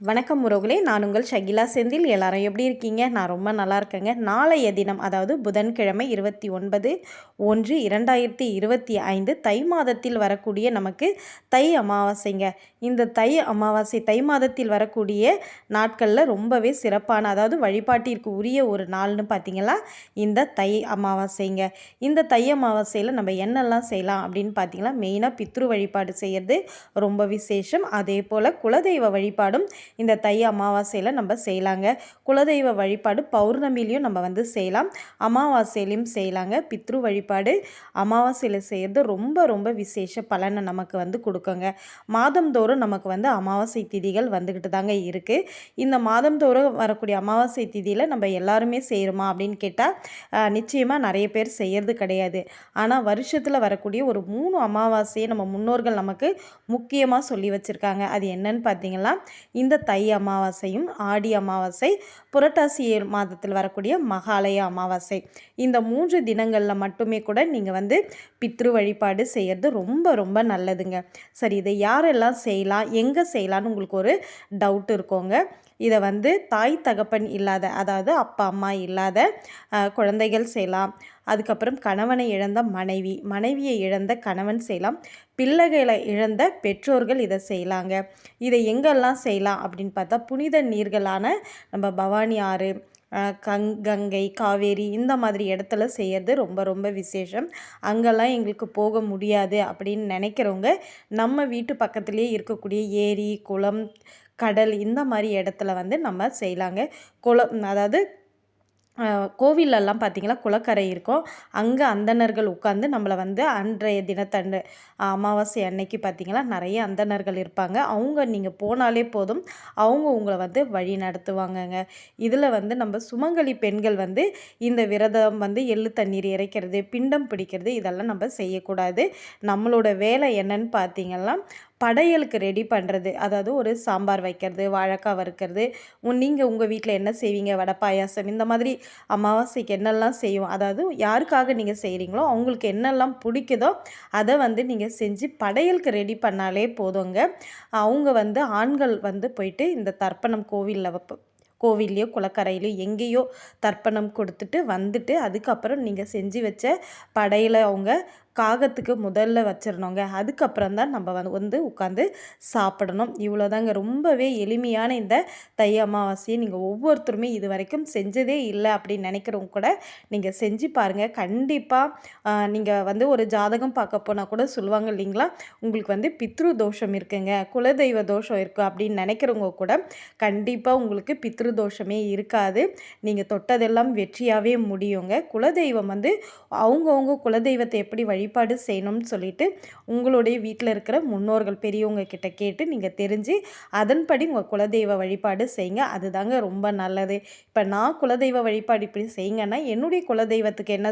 வணக்கம் உறவுகளே, நான் உங்கள் ஷகிலா செந்தில். எல்லாரும் எப்படி இருக்கீங்க? நான் ரொம்ப நல்லா இருக்கேங்க. நாளைய தினம், அதாவது புதன்கிழமை 29/1/2025 தை மாதத்தில் வரக்கூடிய நமக்கு தை அமாவாசைங்க. இந்த தை அமாவாசை தை மாதத்தில் வரக்கூடிய நாட்களில் ரொம்பவே சிறப்பான, அதாவது வழிபாட்டிற்கு உரிய ஒரு நாள்னு பார்த்தீங்கன்னா இந்த தை அமாவாசைங்க. இந்த தை அமாவாசையில் நம்ம என்னெல்லாம் செய்யலாம் அப்படின்னு பார்த்தீங்கன்னா, மெயினாக பித்ரு வழிபாடு செய்கிறது ரொம்ப விசேஷம். அதே போல் குலதெய்வ வழிபாடும் இந்த தை அமாவாசையில் நம்ம செய்யலாங்க. குலதெய்வ வழிபாடு பௌர்ணமிலையும் நம்ம செய்யலாம், அமாவாசையிலையும் செய்யலாங்க. பித்ரு வழிபாடு அமாவாசையில் செய்கிறது ரொம்ப ரொம்ப விசேஷ பலனை நமக்கு கொடுக்குங்க. மாதந்தோறும் நமக்கு அமாவாசை திதிகள் வந்துக்கிட்டு தாங்க இருக்குது. இந்த மாதந்தோறும் வரக்கூடிய அமாவாசை திதியில் நம்ம எல்லாருமே செய்கிறோமா அப்படின்னு கேட்டால் நிச்சயமாக நிறைய பேர் செய்கிறது கிடையாது. ஆனால் வருஷத்தில் வரக்கூடிய ஒரு 3 அமாவாசையை நம்ம முன்னோர்கள் நமக்கு முக்கியமாக சொல்லி வச்சுருக்காங்க. அது என்னன்னு பார்த்தீங்கன்னா, இந்த தை அமாவாசையும் ஆடி அமாவாசை, புரட்டாசி மாதத்தில் வரக்கூடிய மகாலய அமாவாசை, இந்த 3 தினங்களில் மட்டுமே கூட நீங்கள் பித்ரு வழிபாடு செய்கிறது ரொம்ப ரொம்ப நல்லதுங்க. சரி, இதை யாரெல்லாம் செய்யலாம், எங்கே செய்யலான்னு உங்களுக்கு ஒரு டவுட் இருக்கோங்க. இதை தாய் தகப்பன் இல்லாத, அதாவது அப்பா அம்மா இல்லாத குழந்தைகள் செய்யலாம். அதுக்கப்புறம் கணவனை இழந்த மனைவியை இழந்த கணவன் செய்யலாம். பிள்ளைகளை இழந்த பெற்றோர்கள் இதை செய்யலாங்க. இதை எங்கெல்லாம் செய்யலாம் அப்படின்னு பார்த்தா, புனித நீர்களான நம்ம பவானி ஆறு, கங்கை, காவேரி, இந்த மாதிரி இடத்துல செய்கிறது ரொம்ப ரொம்ப விசேஷம். அங்கெல்லாம் எங்களுக்கு போக முடியாது அப்படின்னு நினைக்கிறவங்க, நம்ம வீட்டு பக்கத்துலேயே இருக்கக்கூடிய ஏரி, குளம், கடல், இந்த மாதிரி இடத்துல நம்ம செய்யலாங்க. அதாவது கோவிலெல்லாம் பார்த்திங்கன்னா குளக்கரை இருக்கும். அங்கே அந்தணர்கள் உட்காந்து நம்மளை அன்றைய தினத்தன்று அமாவாசை அன்னைக்கு பார்த்திங்கன்னா நிறைய அந்தணர்கள் இருப்பாங்க. அவங்க நீங்கள் போனாலே போதும், அவங்க உங்களை வழி நடத்துவாங்கங்க. இதில் நம்ம சுமங்கலி பெண்கள் இந்த விரதம் எள்ளு தண்ணீர் இறைக்கிறது, பிண்டம் பிடிக்கிறது, இதெல்லாம் நம்ம செய்யக்கூடாது. நம்மளோட வேலை என்னன்னு பார்த்திங்கன்னா, படையலுக்கு ரெடி பண்ணுறது. அதாவது ஒரு சாம்பார் வைக்கிறது, வாழைக்காய் வறுக்கிறது. நீங்கள் உங்கள் வீட்டில் என்ன செய்வீங்க, வடை பாயாசம், இந்த மாதிரி அமாவாசைக்கு என்னெல்லாம் செய்வோம், அதாவது யாருக்காக நீங்கள் செய்கிறீங்களோ அவங்களுக்கு என்னெல்லாம் பிடிக்குதோ அதை நீங்கள் செஞ்சு படையலுக்கு ரெடி பண்ணாலே போதுங்க. அவங்க ஆண்கள் போயிட்டு இந்த தர்ப்பணம் கோவில்லையோ குளக்கரையிலையோ எங்கேயோ தர்ப்பணம் கொடுத்துட்டு வந்துட்டு, அதுக்கப்புறம் நீங்கள் செஞ்சு வச்ச படையில் அவங்க காகத்துக்கு முதல்ல வச்சிடணுங்க. அதுக்கப்புறம் தான் நம்ம உட்காந்து சாப்பிடணும். இவ்வளோதாங்க. ரொம்பவே எளிமையான இந்த தை அமாவாசையை நீங்கள் ஒவ்வொருத்தருமே இது வரைக்கும் செஞ்சதே இல்லை அப்படின்னு நினைக்கிறவங்க கூட நீங்கள் செஞ்சு பாருங்கள். கண்டிப்பாக நீங்கள் ஒரு ஜாதகம் பார்க்க போனால் கூட சொல்லுவாங்க இல்லைங்களா, உங்களுக்கு பித்ரு தோஷம் இருக்குங்க, குலதெய்வ தோஷம் இருக்குது அப்படின்னு நினைக்கிறவங்க கூட கண்டிப்பாக உங்களுக்கு பித்ரு தோஷமே இருக்காது. நீங்கள் தொட்டதெல்லாம் வெற்றியாகவே முடியுங்க. குலதெய்வம் அவங்கவுங்க குலதெய்வத்தை எப்படி வழிபாடு செய்யணும்னு சொல்லிட்டு உங்களுடைய வீட்டில் இருக்கிற முன்னோர்கள் பெரியவங்க கிட்ட கேட்டு நீங்கள் தெரிஞ்சு அதன்படி உங்கள் குலதெய்வ வழிபாடு செய்யுங்க. அதுதாங்க ரொம்ப நல்லது. இப்போ நான் குலதெய்வ வழிபாடு இப்படி செய்யுங்கன்னா, என்னுடைய குலதெய்வத்துக்கு என்ன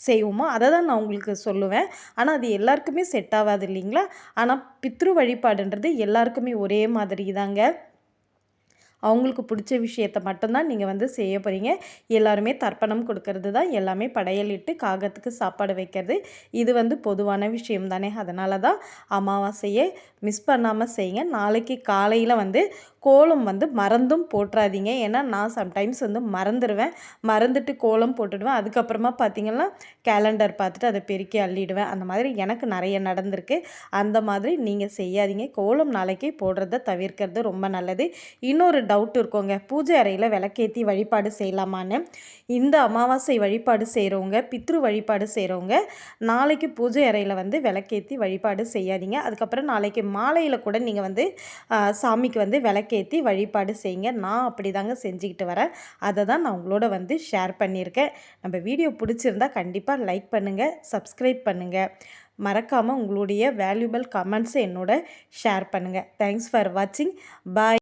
செய்வோமோ அதை தான் நான் உங்களுக்கு சொல்லுவேன். ஆனால் அது எல்லாருக்குமே செட் ஆகாது இல்லைங்களா. ஆனால் பித்ரு வழிபாடுன்றது எல்லாருக்குமே ஒரே மாதிரி தாங்க. அவங்களுக்கு பிடிச்ச விஷயத்த மட்டும்தான் நீங்கள் செய்ய போகிறீங்க. எல்லாருமே தர்ப்பணம் கொடுக்கறது தான், எல்லாமே படையலிட்டு காகத்துக்கு சாப்பாடு வைக்கிறது. இது பொதுவான விஷயம் தானே. அதனால தான் அமாவாசையை மிஸ் பண்ணாமல் செய்யுங்க. நாளைக்கு காலையில் கோலம் மறந்தும் போட்டுறாதீங்க. ஏன்னா நான் சம்டைம்ஸ் மறந்துடுவேன். மறந்துட்டு கோலம் போட்டுடுவேன். அதுக்கப்புறமா பார்த்திங்கன்னா கேலண்டர் பார்த்துட்டு அதை பெருக்கி அள்ளிடுவேன். அந்த மாதிரி எனக்கு நிறைய நடந்திருக்கு. அந்த மாதிரி நீங்கள் செய்யாதீங்க. கோலம் நாளைக்கு போடுறத தவிர்க்கிறது ரொம்ப நல்லது. இன்னொரு டவுட் இருக்கோங்க, பூஜை அறையில் விளக்கேற்றி வழிபாடு செய்யலாமான்னு. இந்த அமாவாசை வழிபாடு செய்கிறவங்க, பித்ரு வழிபாடு செய்கிறவங்க நாளைக்கு பூஜை அறையில் விளக்கேற்றி வழிபாடு செய்யாதீங்க. அதுக்கப்புறம் நாளைக்கு மாலையில் கூட நீங்கள் சாமிக்கு விளக்கேற்றி வழிபாடு செய்யுங்க. நான் அப்படி தாங்க செஞ்சுக்கிட்டு வரேன். அதை தான் நான் உங்களோட ஷேர் பண்ணியிருக்கேன். நம்ம வீடியோ பிடிச்சிருந்தா கண்டிப்பாக லைக் பண்ணுங்கள், சப்ஸ்கிரைப் பண்ணுங்கள். மறக்காமல் உங்களுடைய வேல்யூபிள் கமெண்ட்ஸை என்னோட ஷேர் பண்ணுங்கள். தேங்க்ஸ் ஃபார் வாட்சிங். பாய்.